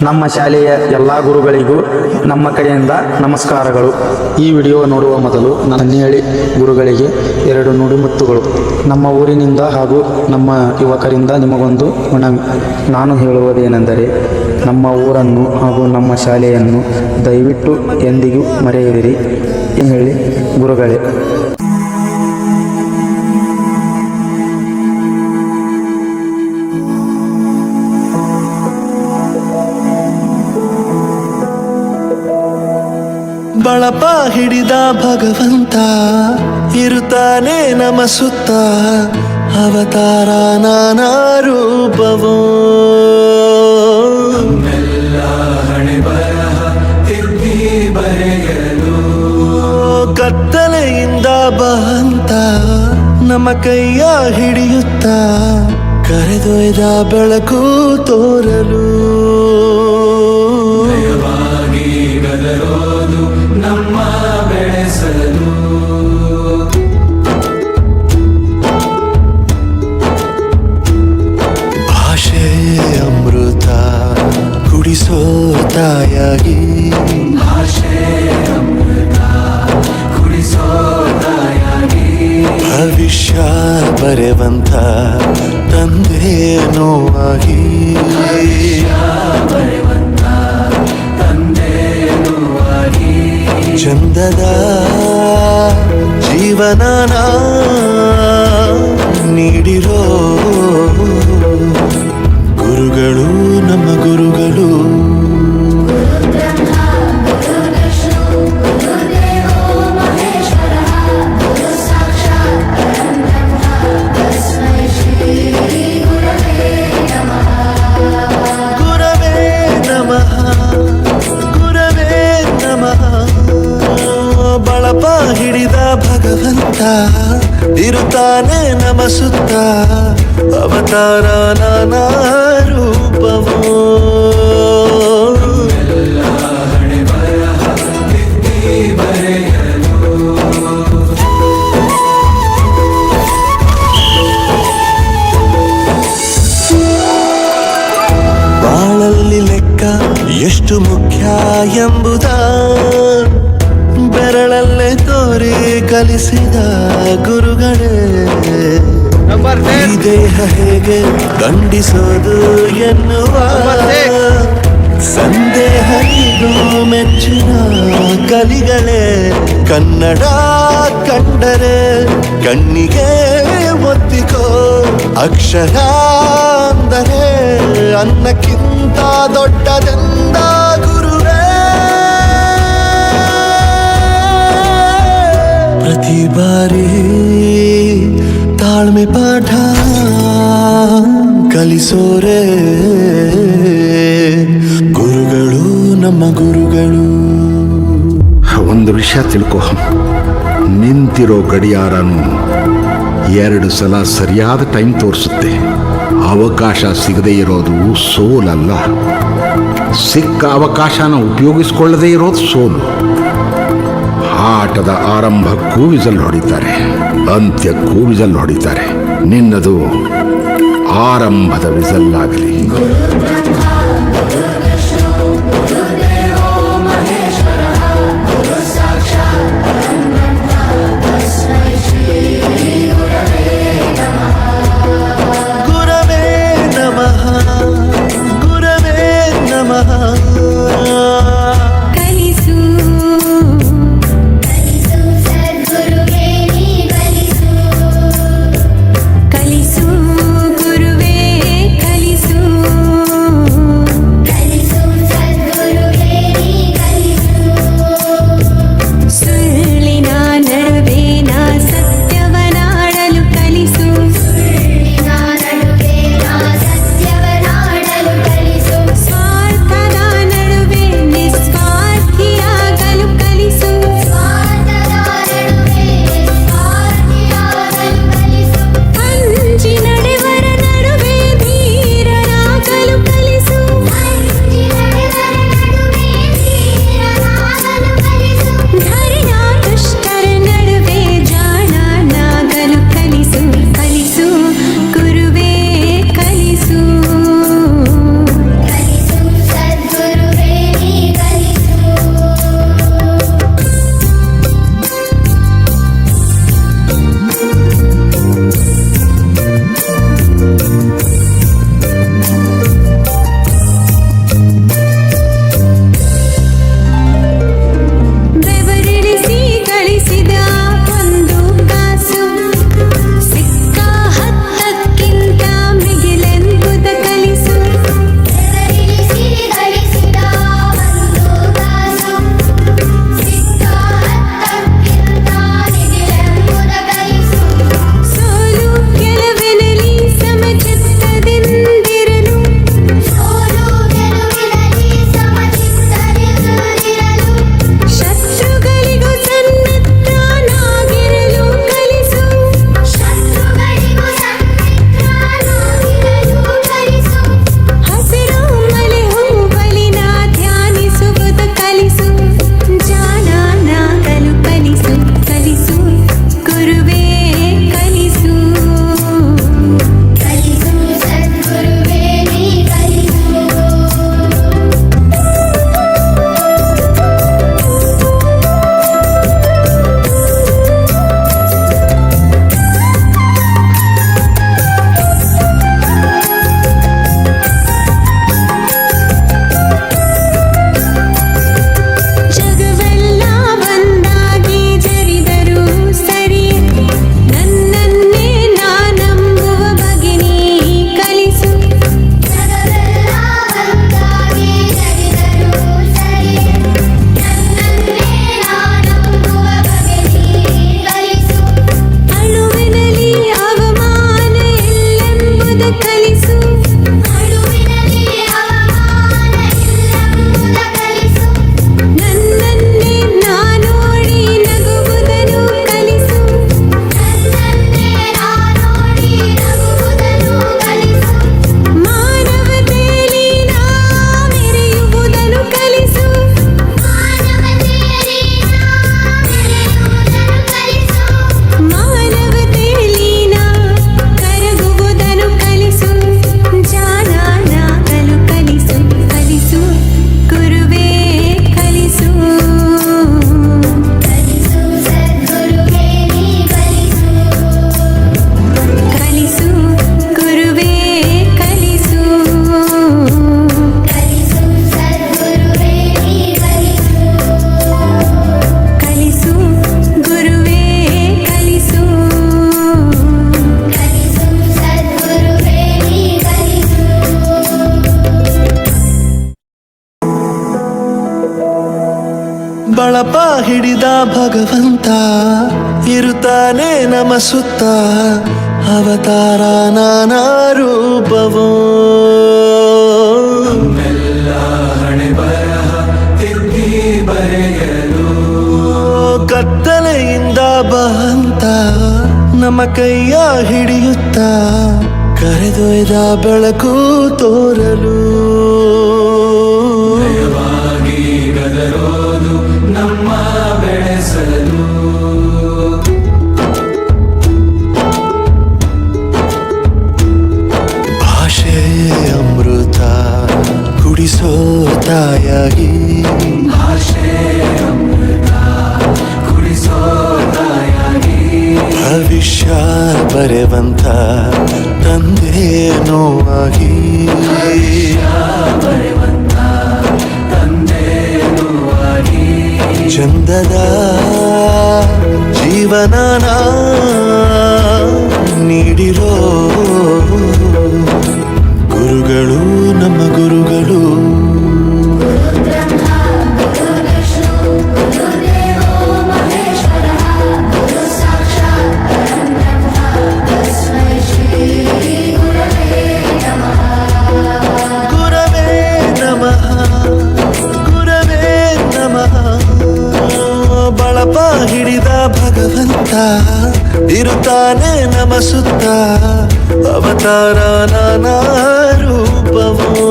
ನಮ್ಮ ಶಾಲೆಯ ಎಲ್ಲ ಗುರುಗಳಿಗೂ ನಮ್ಮ ಕಡೆಯಿಂದ ನಮಸ್ಕಾರಗಳು. ಈ ವಿಡಿಯೋ ನೋಡುವ ಮೊದಲು ನನ್ನೇಳಿ ಗುರುಗಳಿಗೆ 2 ನುಡಿಮುತ್ತುಗಳು. ನಮ್ಮ ಊರಿನಿಂದ ಹಾಗೂ ನಮ್ಮ ಯುವಕರಿಂದ ನಿಮಗೊಂದು ಮನವಿ. ನಾನು ಹೇಳುವುದೇನೆಂದರೆ, ನಮ್ಮ ಊರನ್ನು ಹಾಗೂ ನಮ್ಮ ಶಾಲೆಯನ್ನು ದಯವಿಟ್ಟು ಎಂದಿಗೂ ಮರೆಯದಿರಿ ಹೇಳಿ ಗುರುಗಳೇ. ಬಳಪ ಹಿಡಿದ ಭಗವಂತ ಇರುತ್ತಾನೆ ನಮ ಸುತ್ತ, ಅವತಾರ ನಾನಾ ರೂಪವೋ. ಕತ್ತಲೆಯಿಂದ ಬಹಂತ ನಮ್ಮ ಕೈಯ ಹಿಡಿಯುತ್ತ, ಕರೆದೊಯ್ದ ಬೆಳಕು ತೋರಲು. ನಮ್ಮ ಬೆಳೆಸಲು ಭಾಷೆ ಅಮೃತ ಕುಡಿಸೋ ತಾಯಾಗಿ, ಭಾಷೆ ಅಮೃತ ಕುಡಿಸೋ ತಾಯಾಗಿ, ಭವಿಷ್ಯ ಬರೆವಂತ ತಂದೆನೋ ಆಗಿ, ಚಂದದ ಜೀವನನ ನೀಡಿರೋ ಗುರುಗಳು ನಮ್ಮ ಗುರುಗಳು. ಬಳಪ ಹಿಡಿದ ಭಗವಂತ ಇರುತ್ತಾನೆ ನಮ ಸುತ್ತ, ಅವತಾರ ನಾನಾ ರೂಪವೋ. ಬಾಳಲ್ಲಿ ಲೆಕ್ಕ ಎಷ್ಟು ಮುಖ್ಯ ಎಂಬುದ ಬೆರಳಲ್ಲೇ ತೋರಿ ಕಲಿಸಿದ ಗುರುಗಳೇ. ಈ ದೇಹ ಹೇಗೆ ದಂಡಿಸೋದು ಎನ್ನುವ ಸಂದೇಹ ಇದು ಮೆಚ್ಚಿನ ಕಲಿಗಳೇ. ಕನ್ನಡ ಕಂಡರೆ ಕಣ್ಣಿಗೆ ಒತ್ತಿಕೋ, ಅಕ್ಷರ ಅಂದರೆ ಅನ್ನಕ್ಕಿಂತ ದೊಡ್ಡದೆಂದ ಗುರುವೇ. ಪ್ರತಿ ಬಾರಿ ತಾಳ್ಮೆ ಪಾಠ ಕಲಿಸೋರೆ ಗುರುಗಳು ನಮ್ಮ ಗುರುಗಳು. ಒಂದು ವಿಷಯ ತಿಳ್ಕೊ, ನಿಂತಿರೋ ಗಡಿಯಾರನು 2 ಸಲ ಸರಿಯಾದ ಟೈಮ್ ತೋರಿಸುತ್ತೆ. ಅವಕಾಶ ಸಿಗದೇ ಇರೋದು ಸೋಲಲ್ಲ, ಸಿಕ್ಕ ಅವಕಾಶನ ಉಪಯೋಗಿಸ್ಕೊಳ್ಳದೇ ಇರೋದು ಸೋಲು. ಆಟದ ಆರಂಭಕ್ಕೂ ವಿಸಲ್ ಹೊಡಿತಾರೆ, ಅಂತ್ಯಕ್ಕೂ ವಿಸಲ್ ಹೊಡಿತಾರೆ. ನಿನ್ನದು ಆರಂಭದ ವಿಸಲ್ ಆಗಲಿ. ಗುರವೇ ನಮಃ, ಗುರವೇ ನಮಃ. ಕಲಿಸು ಗುರುವೇ ಕಲಿಸು. ಬಳಪ ಹಿಡಿದ ಭಗವಂತ ಇರುತ್ತಾನೆ ನಮ ಸುತ್ತ ಅವತಾರ ನಾನಾ ರೂಪವೋ ಕತ್ತಲೆಯಿಂದ ಬಂತ ನಮ್ಮ ಕೈಯ ಹಿಡಿಯುತ್ತ ಕರೆದೊಯ್ದ ಬೆಳಕು ತೋರಲು ನಮ್ಮ ಬೆಳೆಸಲು ಭಾಷೆ ಅಮೃತ ಕುಡಿಸೋ ತಾಯಾಗಿ ಭಾಷೆ ಅಮೃತ ಕುಡಿಸೋ ತಾಯಾಗಿ ಭವಿಷ್ಯ ಬರೆವಂತ ತಂದೆ ನೋವಾಗಿ ಬರೆವಂತ ತಂದೆನುವಾಗಿ ಚಂದದ ಜೀವನನ ನೀಡಿರೋ ಗುರುಗಳು ನಮ್ಮ ಗುರುಗಳು ಗುರವೇ ನಮಃ ಗುರವೇ ನಮಃ ಬಳಪ ಹಿಡಿದ ಭಗವಂತ ಇರುತ್ತಾನೆ ನಮ ಸುತ್ತ ಅವತಾರ ನಾನಾ ರೂಪವೋ